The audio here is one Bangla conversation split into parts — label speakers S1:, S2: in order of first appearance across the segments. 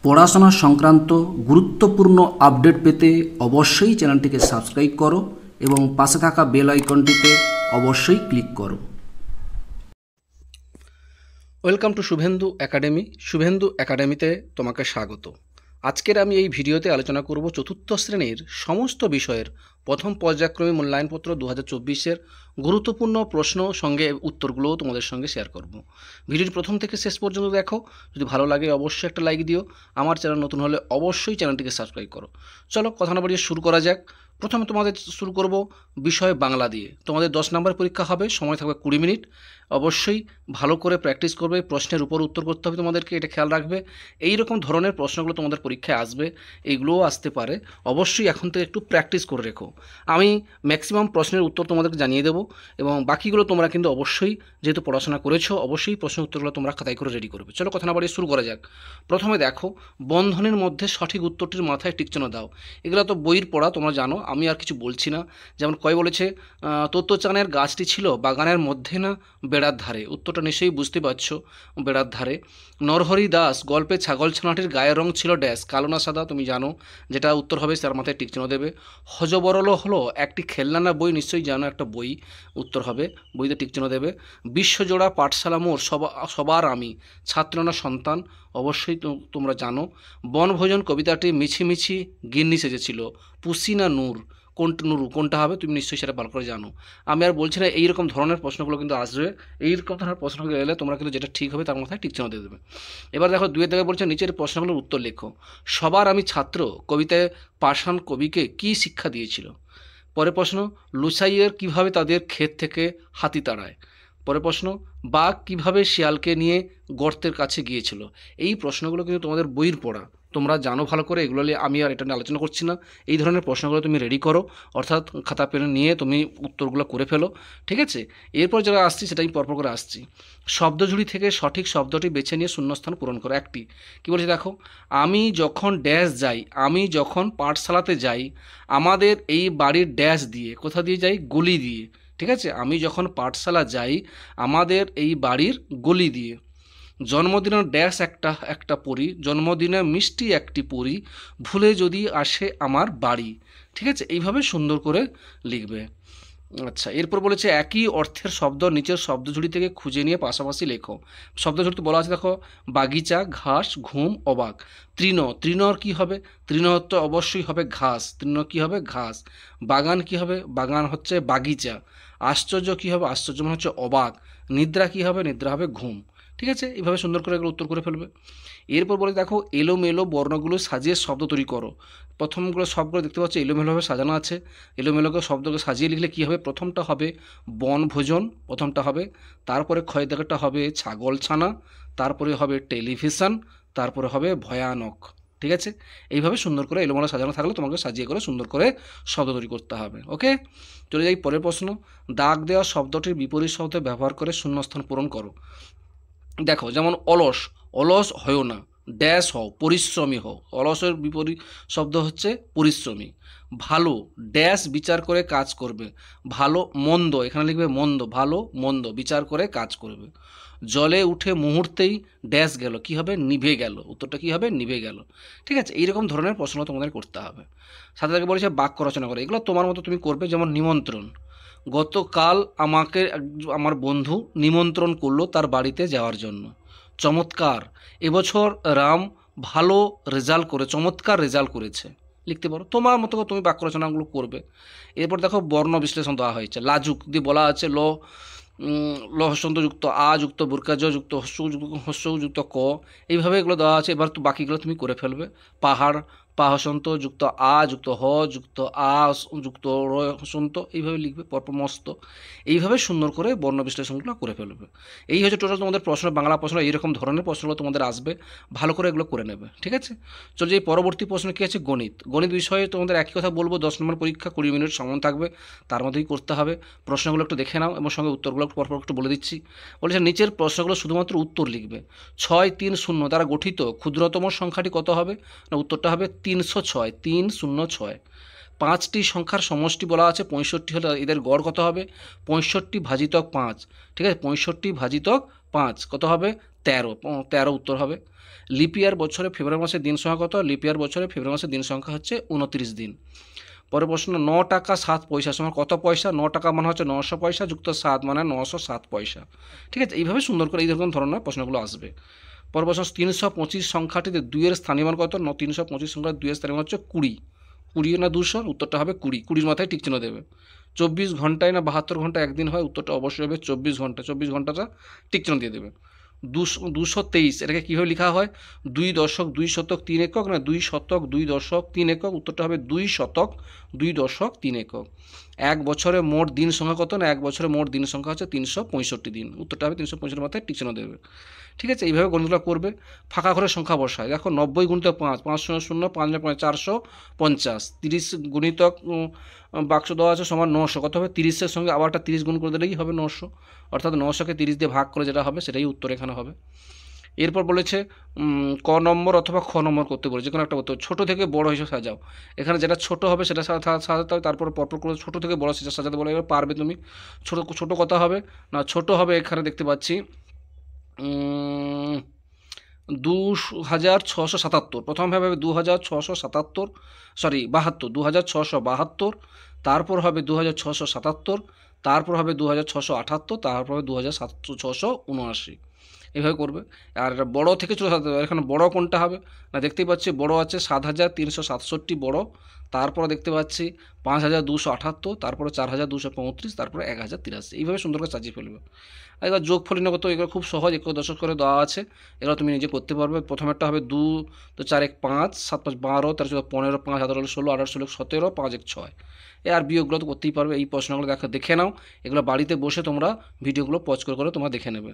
S1: পড়াশোনা সংক্রান্ত গুরুত্বপূর্ণ আপডেট পেতে অবশ্যই চ্যানেলটিকে সাবস্ক্রাইব করো এবং পাশে থাকা বেল আইকনটিতে অবশ্যই ক্লিক করো। Welcome to Suvendu academy. Suvendu একাডেমিতে তোমাকে স্বাগত। আজকের আমি এই ভিডিওতে আলোচনা করব চতুর্থ শ্রেণীর সমস্ত বিষয়ের প্রথম পর্যায়ক্রমে মূল্যায়নপত্র 2024-এর গুরুত্বপূর্ণ প্রশ্ন সঙ্গে উত্তরগুলোও তোমাদের সঙ্গে শেয়ার করব। ভিডিওটি প্রথম থেকে শেষ পর্যন্ত দেখো। যদি ভালো লাগে অবশ্যই একটা লাইক দিও। আমার চ্যানেল নতুন হলে অবশ্যই চ্যানেলটিকে সাবস্ক্রাইব করো। চলো কথা না বাড়িয়ে শুরু করা যাক। প্রথমে তোমাদের শুরু করব বিষয় বাংলা দিয়ে। তোমাদের 10 নম্বর পরীক্ষা হবে, সময় থাকবে 20 মিনিট। অবশ্যই ভালো করে প্র্যাকটিস করবে, প্রশ্নের উপর উত্তর করতে হবে তোমাদেরকে, এটা খেয়াল রাখবে। এই রকম ধরনের প্রশ্নগুলো তোমাদের পরীক্ষায় আসবে, এইগুলোও আসতে পারে। অবশ্যই এখন থেকে একটু প্র্যাকটিস করে রেখো। আমি ম্যাক্সিমাম প্রশ্নের উত্তর তোমাদেরকে জানিয়ে দেবো এবং বাকিগুলো তোমরা কিন্তু অবশ্যই, যেহেতু পড়াশোনা করেছো, অবশ্যই প্রশ্নের উত্তরগুলো তোমরা খাতায় করে রেডি করবে। চলো কথা না বাড়িয়ে শুরু করা যাক। প্রথমে দেখো, বন্ধনের মধ্যে সঠিক উত্তরটির মাথায় টিকচিহ্ন দাও। এগুলো তো বইয়ের পড়া, তোমরা জানো, আমি আর কিছু বলছি না। যেমন কয় বলেছে, তোত্তচানের গাছটি ছিল বাগানের মধ্যে না বেড়ার ধারে। উত্তরটা নিশ্চয়ই বুঝতে পারছো, বেড়ার ধারে। নরহরি দাস গল্পে ছাগল ছানাটির গায়ের রং ছিল ড্যাশ, কালো না সাদা, তুমি জানো। যেটা উত্তর হবে তার মাথায় টিকচিহ্ন দেবে। হযবরল হলো একটি খেলনা না বই, নিশ্চয়ই জানো, একটা বই। উত্তর হবে, বইতে টিকচিহ্ন দেবে। বিশ্বজোড়া পাঠশালা মোর সবার আমি, ছাত্র না সন্তান, অবশ্যই তোমরা জানো। বনভোজন কবিতাটি মিছিমিছি গিন্নি সেজেছিল, পুসি না নূর, কোনটা হবে তুমি নিশ্চয়ই সেটা ভালো করে জানো। আমি আর বলছি না, এইরকম ধরনের প্রশ্নগুলো কিন্তু আসবে। এইরকম ধরনের প্রশ্নগুলো এলে তোমরা কিন্তু যেটা ঠিক হবে তার মাথায় টিকচিহ্ন দিয়ে দেবে। এবার দেখো, 2 দাগে বলছে নিচের প্রশ্নগুলোর উত্তর লেখো। সবার আমি ছাত্র কবিতায় পাষাণ কবিকে কি শিক্ষা দিয়েছিল? পরে প্রশ্ন, লুসাইয়ের কিভাবে তাদের ক্ষেত থেকে হাতি তাড়ায়? পরে প্রশ্ন, বাঘ কিভাবে শিয়ালকে নিয়ে গর্তের কাছে গিয়েছিল? এই প্রশ্নগুলো কিন্তু তোমাদের বইয়ের পড়া, তোমরা জানো ভালো করে। এগুলো নিয়ে আমি আর এটা নিয়ে আলোচনা করছি না। এই ধরনের প্রশ্নগুলো তুমি রেডি করো, অর্থাৎ খাতা পেন নিয়ে তুমি উত্তরগুলো করে ফেলো, ঠিক আছে? এরপর যারা আসছি সেটা আমি পরপর করে আসছি। শব্দঝুড়ি থেকে সঠিক শব্দটি বেছে নিয়ে শূন্যস্থান পূরণ করো। একটি কী বলছে দেখো, আমি যখন ড্যাশ যাই, আমি যখন পাঠশালাতে যাই, আমাদের এই বাড়ির ড্যাশ দিয়ে, কোথা দিয়ে যাই? গলি দিয়ে, ঠিক আছে? আমি যখন পাঠশালা যাই, আমাদের এই বাড়ির গলি দিয়ে। জন্মদিনের ড্যাশ একটা পরি, জন্মদিনে মিষ্টি একটি পরি, ভুলে যদি আসে আমার বাড়ি, ঠিক আছে? এইভাবে সুন্দর করে লিখবে। আচ্ছা, এরপর বলেছে একই অর্থের শব্দ নিচের শব্দঝুড়ি থেকে খুঁজে নিয়ে পাশাপাশি লেখো। শব্দঝুড়িতে বলা আছে দেখো, বাগিচা, ঘাস, ঘুম, অবাক। তৃণর কি হবে? তৃণ তো অবশ্যই হবে ঘাস, তৃণ কি হবে? ঘাস। বাগান কি হবে? বাগান হচ্ছে বাগিচা। আশ্চর্য কি হবে? আশ্চর্য মানে হচ্ছে অবাক। নিদ্রা কি হবে? নিদ্রা হবে ঘুম, ঠিক আছে? এইভাবে সুন্দর করে এগুলো উত্তর করে ফেলবে। এরপর বলে দেখো, এলোমেলো বর্ণগুলো সাজিয়ে শব্দ তৈরি করো। প্রথমগুলো সবগুলো দেখতে পাচ্ছ এলোমেলোভাবে সাজানো আছে। এলোমেলোকে শব্দকে সাজিয়ে লিখলে কী হবে? প্রথমটা হবে বনভোজন, প্রথমটা হবে। তারপরে ক্ষয় দাগেরটা হবে ছাগল ছানা, তারপরে হবে টেলিভিশন, তারপরে হবে ভয়ানক, ঠিক আছে? এইভাবে সুন্দর করে এলোমেলো সাজানো থাকলে তোমাকে সাজিয়ে করে সুন্দর করে শব্দ তৈরি করতে হবে। ওকে, চলে যাই পরের প্রশ্ন। দাগ দেওয়া শব্দটির বিপরীত শব্দ ব্যবহার করে শূন্যস্থান পূরণ করো। দেখো, যেমন অলস, অলস হও না, ড্যাশ হও, পরিশ্রমী হও। অলসের বিপরীত শব্দ হচ্ছে পরিশ্রমী। ভালো, ড্যাশ বিচার করে কাজ করবে, ভালো। মন্দ, এখানে লিখবে মন্দ, ভালো মন্দ বিচার করে কাজ করবে। জলে উঠে মুহূর্তেই ড্যাশ গেল, কি হবে? নিভে গেল। উত্তরটা কি হবে? নিভে গেল, ঠিক আছে? এইরকম ধরনের প্রশ্ন তোমাদের করতে হবে। সাথে সাথে বলেছে বাক্য রচনা করে, এগুলো তোমার মতো তুমি করবে। যেমন নিমন্ত্রণ, গতকাল আমাকে আমার বন্ধু নিমন্ত্রণ করলো তার বাড়িতে যাওয়ার জন্য। চমৎকার, এবছর রাম ভালো রেজাল্ট করে, চমৎকার রেজাল্ট করেছে, লিখতে পারো। তোমার মতো তুমি বাক্য রচনাগুলো করবে। এরপর দেখো, বর্ণ বিশ্লেষণ দেওয়া হয়েছে। লাজুক দিয়ে বলা আছে ল হস্যন্ত যুক্ত আ যুক্ত বুরকাজ যুক্ত হস্য যুক্ত ক, এইভাবে এগুলো দেওয়া আছে। এবার তো বাকিগুলো তুমি করে ফেলবে। পাহাড়, পা হসন্ত যুক্ত আ যুক্ত হ যুক্ত আ যুক্ত র হসন্ত, এইভাবে লিখবে পরপর মস্ত। এইভাবে সুন্দর করে বর্ণ বিশ্লেষণগুলো করে ফেলবে। এই হচ্ছে টোটাল তোমাদের প্রশ্ন, বাংলা প্রশ্ন। এইরকম ধরনের প্রশ্নগুলো তোমাদের আসবে, ভালো করে এগুলো করে নেবে, ঠিক আছে? চলো যে পরবর্তী প্রশ্ন কী আছে, গণিত। গণিত বিষয়ে তোমাদের একই কথা বলবো। 10 নম্বর পরীক্ষা, 20 মিনিট সময় থাকবে, তার মধ্যেই করতে হবে। প্রশ্নগুলো একটু দেখে নাও এবং সঙ্গে উত্তরগুলো পরপর একটু বলে দিচ্ছি। বলেছে নিচের প্রশ্নগুলো শুধুমাত্র উত্তর লিখবে। 6, 3, 0 দ্বারা গঠিত ক্ষুদ্রতম সংখ্যাটি কত হবে? না, উত্তরটা হবে 306, 306। 5টি সংখ্যার সমষ্টি বলা আছে 65 হলে এদের গড় কত হবে? 65 ভাজিতক 5, ঠিক আছে? 65 ভাজিতক 5 কত হবে? 13 উত্তর হবে। লিপিয়ার বছরে ফেব্রুয়ারি মাসের দিন সংখ্যা কত? লিপিয়ার বছরে ফেব্রুয়ারি মাসের দিন সংখ্যা হচ্ছে 29 দিন। পরের প্রশ্ন, 9 টাকা 7 পয়সা সমান কত পয়সা? 9 টাকা মানে হচ্ছে 900 পয়সা, যুক্ত 7 মানে 907 পয়সা। ঠিক আছে, এইভাবে সুন্দর করে এই ধরনের প্রশ্নগুলো আসবে। পরের প্রশ্ন, 325 সংখ্যাটিতে 2 এর স্থানীয় মান কত? 325 সংখ্যার 2 এর স্থানীয় মান হচ্ছে 20। 20 না 200? উত্তরটা হবে 20। 20-র মাথায় টিক চিহ্ন দেবে। 24 ঘন্টায় না 72 ঘন্টা একদিন হয়? উত্তরটা অবশ্যই হবে 24 ঘন্টা। 24 ঘন্টাটা টিক চিহ্ন দিয়ে দেবে। 223 এটাকে কীভাবে লেখা হয়? 2 দশক 2 শতক 3 একক না 2 শতক 2 দশক 3 একক? উত্তরটা হবে 2 শতক 2 দশক 3 একক। এক বছরে মোট দিন সংখ্যা কত? না এক বছরে মোট দিন সংখ্যা হচ্ছে 365 দিন। উত্তরটা হবে 365 মাথায় টিক চিহ্ন দেবে। ঠিক আছে, এইভাবে গণিতগুলো করবে। ফাঁকা ঘরের সংখ্যা বসায়। দেখো 90 গুণিতক 5, 5 0 0, 5 5 450। 30 গুণিতক বাক্স দেওয়া আছে সমান 900, কত হবে? 30-এর সঙ্গে আবার একটা 30 গুণ করে দিলেই হবে 900, অর্থাৎ 900কে 30 দিয়ে ভাগ করে যেটা হবে সেটাই উত্তর এখানে হবে। এরপর বলেছে ক নম্বর অথবা খ নম্বর করতে বলেছে, যে কোনো একটা করতে হবে। ছোটো থেকে বড় হিসেবে সাজাও। এখানে যেটা ছোট হবে সেটা সাজাতে হবে, তারপর পরপর করে ছোটো থেকে বড় সেটা সাজাতে বলে। এবার পারবে তুমি। ছোটো কথা হবে না, ছোটো হবে এখানে দেখতে পাচ্ছি 2677। প্রথম হবে 2677, সরি 72, 2672, তারপর হবে 2677, তারপর হবে 2678, তারপর হবে 2679। এইভাবে করবে। আর বড় থেকে ছোটো সাজাতে হবে। এখানে বড় কোনটা হবে না, দেখতেই পাচ্ছি বড় আছে 7367 বড়, তারপরে দেখতে পাচ্ছি 5278, তারপরে 4235, তারপরে 1083। এইভাবে সুন্দর করে সাজিয়ে ফেলবে। এবার যোগফল নির্ণয় করতে, এগুলো খুব সহজ, 1 দশক করে দেওয়া আছে, এগুলো তুমি নিজে করতে পারবে। প্রথমেরটা হবে 2 তো 4 1 5, 7 5 12, 13 14 15, 5 17 16, 18 16 17, 5 1 6। আর বিয়োগগুলো তো করতেই পারবে। এই প্রশ্নগুলো দেখে নাও, এগুলো বাড়িতে বসে তোমরা ভিডিওগুলো পজ করে তোমরা দেখে নেবে।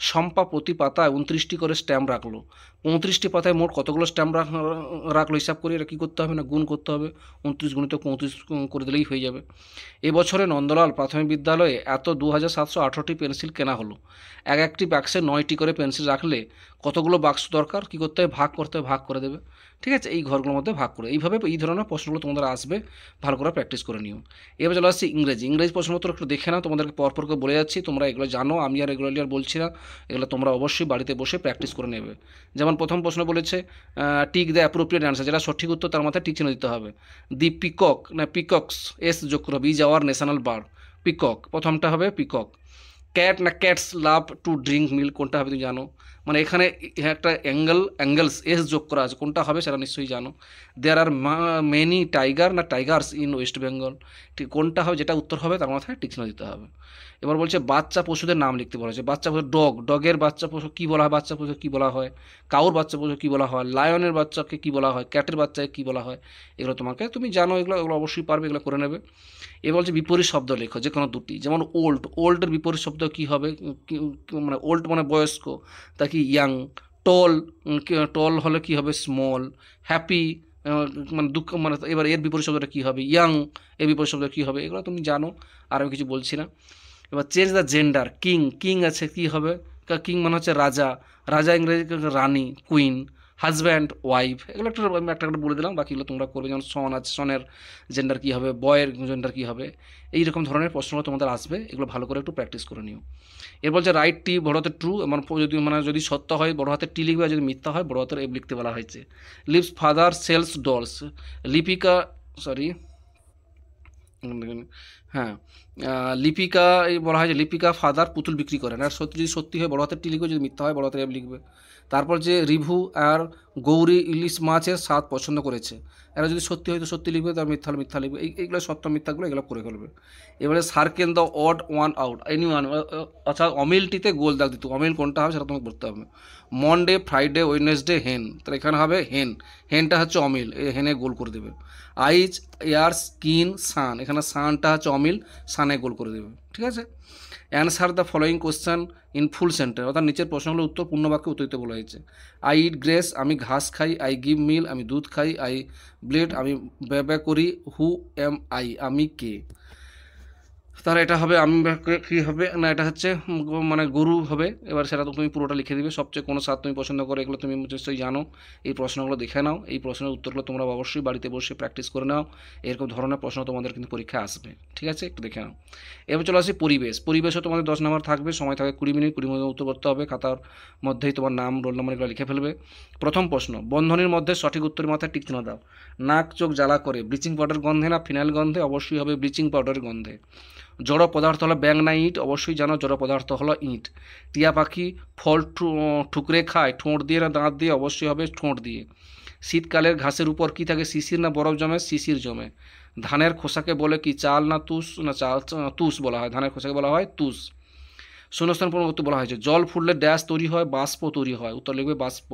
S1: শম্পা প্রতি পাতায় 29টি করে স্ট্যাম্প রাখলো। 35টি পাতায় মোট কতগুলো স্ট্যাম্প রাখলো হিসাব করে এটা কী করতে হবে না, গুণ করতে হবে। 29 গুণিতক 35 করে দিলেই হয়ে যাবে। এবছরে নন্দলাল প্রাথমিক বিদ্যালয়ে এত 2718টি পেন্সিল কেনা হলো। একটি বাক্সে 9টি করে পেন্সিল রাখলে কতগুলো বাক্স দরকার? কী করতে হবে? ভাগ করতে হবে, ভাগ করে দেবে। ঠিক আছে, এই ঘরগুলোর মধ্যে ভাগ করে। এইভাবে এই ধরনের প্রশ্নগুলো তোমাদের আসবে, ভালো করে প্র্যাকটিস করে নিও। এবার চলে আসছি ইংরেজি প্রশ্নপত্র একটু দেখে নাও, তোমাদেরকে পরপর করে বলে যাচ্ছি, তোমরা এগুলো জানো, আমি আর এগুলো আর বলছি না। এগুলো তোমরা অবশ্যই বাড়িতে বসে প্র্যাকটিস করে নেবে। যেমন প্রথম প্রশ্ন বলেছে টিক দ্য অ্যাপ্রোপ্রিয়েট অ্যান্সার, যেটা সঠিক উত্তর তার মাথায় টিক চিহ্ন দিতে হবে। দি পিকক না পিকক্স এস যোগ করবে, is our national bird. Peacock প্রথমটা হবে পিকক। ক্যাট না cats love to drink milk, কোনটা হবে তুমি জানো? মানে এখানে একটা অ্যাঙ্গেলস এস যোগ করা আছে, কোনটা হবে সেটা নিশ্চয়ই জানো। দেয়ার আর মেনি টাইগার না টাইগার্স ইন ওয়েস্ট বেঙ্গল, ঠিক কোনটা হবে? যেটা উত্তর হবে তার মাথায় টিক চিহ্ন দিতে হবে। এবার বলছে বাচ্চা পশুদের নাম লিখতে বলা হয়েছে। বাচ্চা পশু ডগের বাচ্চা পশু কী বলা হয়? বাচ্চা পশু কী বলা হয়? কাউর বাচ্চা পশু কী বলা হয়? লায়নের বাচ্চাকে কী বলা হয়? ক্যাটের বাচ্চাকে কী বলা হয়? এগুলো তুমি জানো, এগুলো অবশ্যই পারবে, এগুলো করে নেবে। এ বলছে বিপরীত শব্দ লেখো, যে কোনো দুটি। যেমন ওল্ডের বিপরীত শব্দ কী হবে? মানে ওল্ড মানে বয়স্ক, তা কি ইয়াং। টল হলে কী হবে? স্মল। হ্যাপি মানে দুঃখ, মানে এবার এর বিপরীত শব্দটা কী হবে? ইয়াং, এর বিপরীত শব্দ কী হবে? এগুলো তুমি জানো, আর আমি কিছু বলছি না। এবার চেঞ্জ দ্য জেন্ডার, কিং আছে কী হবে? কিং মানে হচ্ছে রাজা ইংরেজি রানী, কুইন। হাজব্যান্ড, ওয়াইফ, এগুলো একটা বলে দিলাম, বাকিগুলো তোমরা করবে। যেমন সন আছে, সনের জেন্ডার কী হবে? বয়ের জেন্ডার কী হবে? এইরকম ধরনের প্রশ্নগুলো তোমাদের আসবে, এগুলো ভালো করে একটু প্র্যাকটিস করে নিও। এর বলছে রাইট টি বড় হাতে ট্রু, যদি সত্য হয় বড় হাতে টি লিখবে, আর যদি মিথ্যা হয় বড় হাতের এফ লিখতে বলা হয়েছে। লিভস ফাদার সেলস ডলস, লিপিকা বলা হয় যে লিপিকা ফাদার পুতুল বিক্রি করেন। আর যদি সত্যি হয় বড় হাতের টি লিখবে, যদি মিথ্যা হয় বড় হাতের এফ লিখবে। তারপর যে রিভু আর গৌরী ইলিশ মাছের স্বাদ পছন্দ করেছে, এরা যদি সত্যি হয় তো সত্যি লিখবে, তার মিথ্যা লিখবে। এইগুলো সত্য মিথ্যাগুলো এগুলো করে ফেলবে। এবারে circle the odd one out, anyone, অর্থাৎ অমিলটিতে গোল দাগ দিতে। অমিল কোনটা হবে সেটা তোমাকে বলতে হবে। মনডে, ফ্রাইডে, ওয়েডনেসডে, হেন, তাহলে এখানে হবে হেনটা হচ্ছে অমিল, হেনে গোল করে দেবে। আইজ, এয়ার, স্কিন, সান, এখানে সানটা হচ্ছে অমিল, সানে গোল করে দেবে। ঠিক আছে। Answer the following question in full sentence, অর্থাৎ নিচের প্রশ্নগুলো উত্তর পূর্ণ বাক্যে উত্তর দিতে বলা হয়েছে। আই ইট গ্রেস, আমি ঘাস খাই। আই গিভ মিল, আমি দুধ খাই। আই ব্লেড, আমি ব্যয় করি। হু এম আই, আমি কে? তাহলে এটা হবে আমি কী হবে না, এটা হচ্ছে মানে গরু হবে। এবার সেটা তো তুমি পুরোটা লিখে দিবে। সবচেয়ে কোনো স্বাদ তুমি পছন্দ করো, এগুলো তুমি নিশ্চয়ই জানো। এই প্রশ্নগুলো দেখে নাও, এই প্রশ্নের উত্তরগুলো তোমরা অবশ্যই বাড়িতে বসে প্র্যাকটিস করে নাও। এরকম ধরনের প্রশ্ন তোমাদের কিন্তু পরীক্ষায় আসবে, ঠিক আছে? একটু দেখে নাও। এবার চলে আসি পরিবেশ। পরিবেশও তোমাদের 10 নম্বর থাকবে, সময় থাকে 20 মিনিট। 20 মিনিট উত্তর করতে হবে, খাতার মধ্যেই তোমার নাম, রোল নম্বর এগুলো লিখে ফেলবে। প্রথম প্রশ্ন, বন্ধনীর মধ্যে সঠিক উত্তরের মাথায় টিক চিহ্ন দাও। নাক চোখ জ্বালা করে ব্লিচিং পাউডার গন্ধে না ফিনাইল গন্ধে? অবশ্যই হবে ব্লিচিং পাউডারের গন্ধে। জড় পদার্থ হলো ব্যাঙ না ইট? অবশ্যই জানো জড় পদার্থ হলো ইট। টিয়া পাখি ফল ঠুকরে খায় ঠোঁট দিয়ে না দাঁত দিয়ে? অবশ্যই হবে ঠোঁট দিয়ে। শীতকালের ঘাসের উপর কি থাকে? শিশির না বরফ জমে? শিশির জমে। ধানের খোসাকে বলে কি? চাল না তুষ? না চাল, তুষ বলা হয়। ধানের খোসাকে বলা হয় তুষ। শূন্যস্থান পূরণ করতে বলা হয়েছে। জল ফুটলে ড্যাশ তৈরি হয়? বাষ্প তৈরি হয়। উত্তর লিখবে বাষ্প।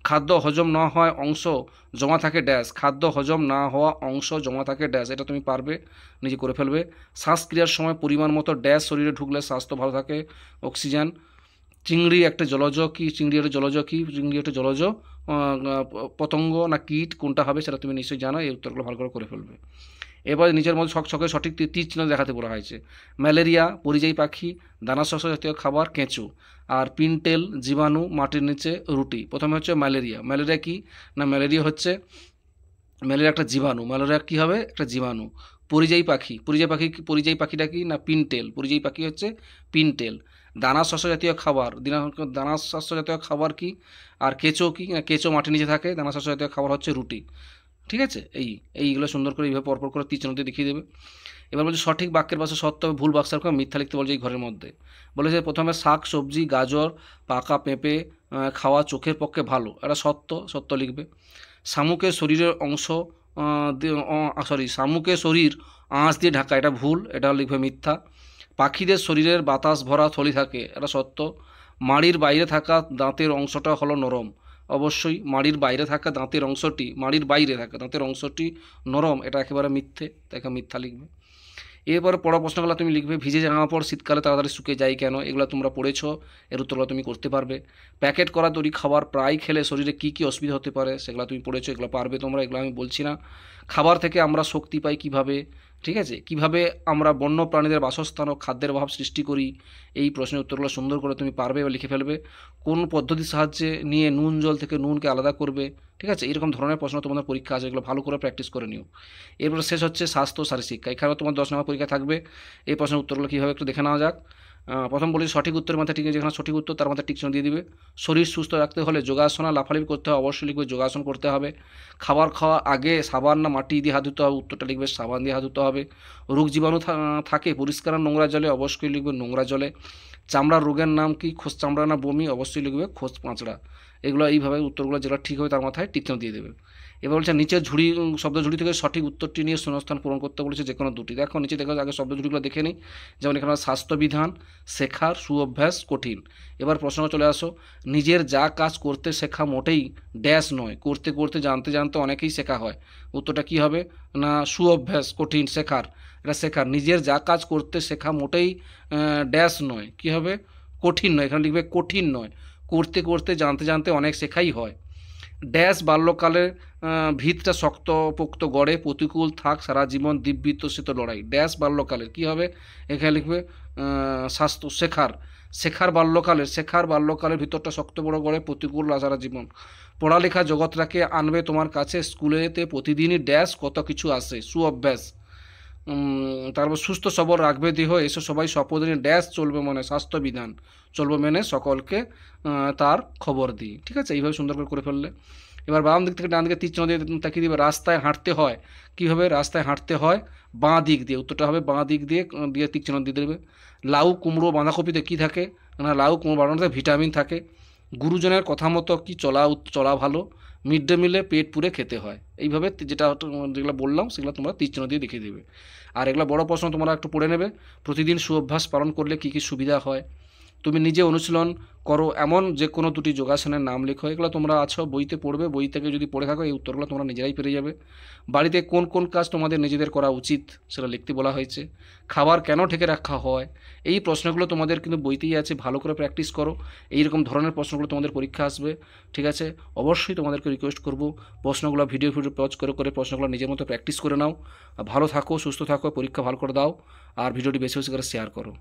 S1: খাদ্য হজম না হয় অংশ জমা থাকে ড্যাশ? খাদ্য হজম না হওয়া অংশ জমা থাকে ড্যাশ? এটা তুমি পারবে, নিজে করে ফেলবে। শ্বাসক্রিয়ার সময় পরিমাণ মতো ড্যাশ শরীরে ঢুকলে স্বাস্থ্য ভালো থাকে? অক্সিজেন। চিংড়ি একটা জলজ কি? চিংড়ি একটা জলজ কি? চিংড়ি একটা জলজ পতঙ্গ না কীট? কোনটা হবে সেটা তুমি নিশ্চয়ই জানো। এই উত্তরগুলো ভালো করে ফেলবে। এবার নিজের মধ্যে ছকে সঠিক তীর চিহ্ন দেখাতে বলা হয়েছে। ম্যালেরিয়া পরিযায়ী পাখি, দানা শস্য জাতীয় খাবার কেঁচো, আর পিনটেল জীবাণু, মাটির নিচে রুটি। প্রথমে হচ্ছে ম্যালেরিয়া। ম্যালেরিয়া কি না? ম্যালেরিয়া হচ্ছে ম্যালেরিয়া একটা জীবাণু। ম্যালেরিয়া কী হবে? একটা জীবাণু। পরিযায়ী পাখি, পরিযায়ী পাখিটা কি না? পিনটেল। পরিযায়ী পাখি হচ্ছে পিনটেল। দানা শস্য জাতীয় খাবার, দানা শস্য জাতীয় খাবার কি? আর কেঁচো কি না? কেঁচো মাটির নিচে থাকে। দানা শস্য জাতীয় খাবার হচ্ছে রুটি, ঠিক আছে? এইগুলো সুন্দর করে এইভাবে পরপর করে তীর চিহ্ন দিয়ে দেখিয়ে দেবে। এবার বলছে সঠিক বাক্যের পাশে সত্য হবে ভুল বাক্যের করে মিথ্যা লিখতে বলছে এই ঘরের মধ্যে। বলেছে প্রথমে শাক সবজি গাজর পাকা পেঁপে খাওয়া চোখের পক্ষে ভালো, এটা সত্য, সত্য লিখবে। শামুকের শরীরের অংশ শামুকের শরীর আঁশ দিয়ে ঢাকা, এটা ভুল, এটা লিখবে মিথ্যা। পাখিদের শরীরের বাতাস ভরা থলি থাকে, এটা সত্য। মাড়ির বাইরে থাকা দাঁতের অংশটা হলো নরম, অবশ্যই মাড়ির বাইরে থাকা দাঁতের অংশটি, মাড়ির বাইরে থাকা দাঁতের অংশটি নরম, এটা একেবারে মিথ্যে, তাকে মিথ্যা লিখবে। এরপরে পড়া প্রশ্নগুলো তুমি লিখবে। ভিজে জামাকাপড় শীতকালে তাড়াতাড়ি শুকিয়ে যায় কেন? এগুলো তোমরা পড়েছো, এর উত্তরগুলো তুমি করতে পারবে। প্যাকেট করা তৈরি খাবার প্রায় খেলে শরীরে কী কী অসুবিধা হতে পারে? সেগুলো তুমি পড়েছো, এগুলো পারবে তোমরা, এগুলো আমি বলছি না। খাবার থেকে আমরা শক্তি পাই কিভাবে? ঠিক আছে, কিভাবে আমরা বন্য প্রাণীদের বাসস্থান ও খাদ্যের অভাব সৃষ্টি করি? এই প্রশ্নের উত্তরগুলো সুন্দর করে তুমি পারবে বা লিখে ফেলবে। কোন পদ্ধতির সাহায্যে নিয়ে নুন জল থেকে নুনকে আলাদা করবে? ঠিক আছে, এরকম ধরনের প্রশ্ন তোমাদের পরীক্ষা আছে, এগুলো ভালো করে প্র্যাকটিস করে নিও। এরপর শেষ হচ্ছে স্বাস্থ্য শারীরিক শিক্ষা। এখানেও তোমার 10 নম্বর পরীক্ষা থাকবে। এই প্রশ্নের উত্তরগুলো কীভাবে একটু দেখে নেওয়া যাক। প্রথম বলি সঠিক উত্তরের মাথায় ঠিক, যেখানে সঠিক উত্তর তার মাথায় টিক চিহ্ন দিয়ে দিবে। শরীর সুস্থ রাখতে হলে যোগাসন আর লাফালাফি করতে হবে, অবশ্যই লিখবে যোগাসন করতে হবে। খাবার খাওয়া আগে সাবান না মাটি দিয়ে হাত ধুতে হবে? উত্তরটা লিখবে সাবান দিয়ে হাত ধুতে হবে। রোগ জীবাণু থাকে পরিষ্কার আর নোংরা জলে? অবশ্যই লিখবে নোংরা জলে। চামড়ার রোগের নাম কি? খোঁজ চামড়া না বমি? অবশ্যই লিখবে খোঁজ পাঁচড়া। এগুলো এইভাবে উত্তরগুলো যেটা ঠিক হবে তার মাথায় টিক চিহ্ন দিয়ে দেবে। এবার বলছে নিচের ঝুড়ি শব্দ ঝুড়ি থেকে সঠিক উত্তরটি নিয়ে শূন্যস্থান পূরণ করতে বলেছে যে কোনো দুটি। দেখো নিচে দেখো, আগে শব্দ ঝুড়িগুলো দেখে নিই। যেমন এখানে স্বাস্থ্যবিধান, শেখার, সুঅভ্যাস, কঠিন। এবার প্রশ্ন চলে আসো, নিজের যা কাজ করতে শেখা মোটেই ড্যাশ নয়, করতে করতে জানতে জানতে অনেকেই শেখা হয়। উত্তরটা কী হবে না? সুঅভ্যাস, কঠিন, শেখার, এটা শেখার। নিজের যা কাজ করতে শেখা মোটেই ড্যাশ নয়, কী হবে? কঠিন নয়, এখানে লিখবে কঠিন নয়, করতে করতে জানতে জানতে অনেক শেখাই হয়। ড্যাশ বাল্যকালে ভিতটা শক্ত পোক্ত গড়ে, প্রতিকূল থাক সারা জীবন দিব্যিত্বসিত লড়াই। ড্যাশ বাল্যকালের কী হবে? এখানে লিখবে স্বাস্থ্য শেখার বাল্যকালের ভিতরটা শক্ত বড় গড়ে, প্রতিকূল সারা জীবন। পড়ালেখা জগৎটাকে আনবে তোমার কাছে, স্কুলেতে প্রতিদিনই ড্যাশ কত কিছু আসে, সুঅভ্যাস। তারপর সুস্থ সবল রাখবে দেহ, এসব সবাই শপথ নিয়ে ড্যাশ চলবে মনে, স্বাস্থ্যবিধান চলবে মেনে সকলকে তার খবর দিই। ঠিক আছে, এইভাবে সুন্দর করে ফেললে। এবার বাম দিক থেকে ডান দিকে তীর চিহ্ন দিয়ে তাকিয়ে দিবে। রাস্তায় হাঁটতে হয় কীভাবে? রাস্তায় হাঁটতে হয় বাঁ দিক দিয়ে, উত্তরটা হবে বাঁ দিক দিয়ে দিয়ে তীর চিহ্ন দিয়ে দেবে। লাউ কুমড়ো বাঁধাকপিতে কী থাকে না? লাউ কুমড়ো বাঁধাকপিতে ভিটামিন থাকে। গুরুজনের কথা মতো কি চলা ভালো? মিড ডে মিলে পেট পুরে খেতে হয়। এইভাবে যেগুলো বললাম সেগুলো তোমরা তীর চিহ্ন দিয়ে দেখিয়ে দেবে। আর এগুলো বড় প্রশ্ন, তোমরা একটু পড়ে নেবে। প্রতিদিন সুঅভ্যাস পালন করলে কী কী সুবিধা হয়? তুমি নিজে অনুশীলন করো, এমন যে কোনো দুটি যোগাসনের নাম লেখো। এগুলো তোমরা আছো বইতে পড়বে, বই থেকে যদি পড়ে থাকো এই উত্তরগুলো তোমরা নিজেরাই পেরে যাবে। বাড়িতে কোন কোন কাজ তোমাদের নিজেদের করা উচিত সেটা লিখতে বলা হয়েছে। খাবার কেন ঢেকে রাখা হয়, এই প্রশ্নগুলো তোমাদের কিন্তু বইতেই আছে, ভালো করে প্র্যাকটিস করো। এইরকম ধরনের প্রশ্নগুলো তোমাদের পরীক্ষা আসবে, ঠিক আছে? অবশ্যই তোমাদেরকে রিকোয়েস্ট করবো ভিডিও পজ করে করে প্রশ্নগুলো নিজের মতো প্র্যাকটিস করে নাও। আর ভালো থাকো, সুস্থ থাকো, পরীক্ষা ভালো করে দাও, আর ভিডিওটি বেশি বেশি করে শেয়ার করো।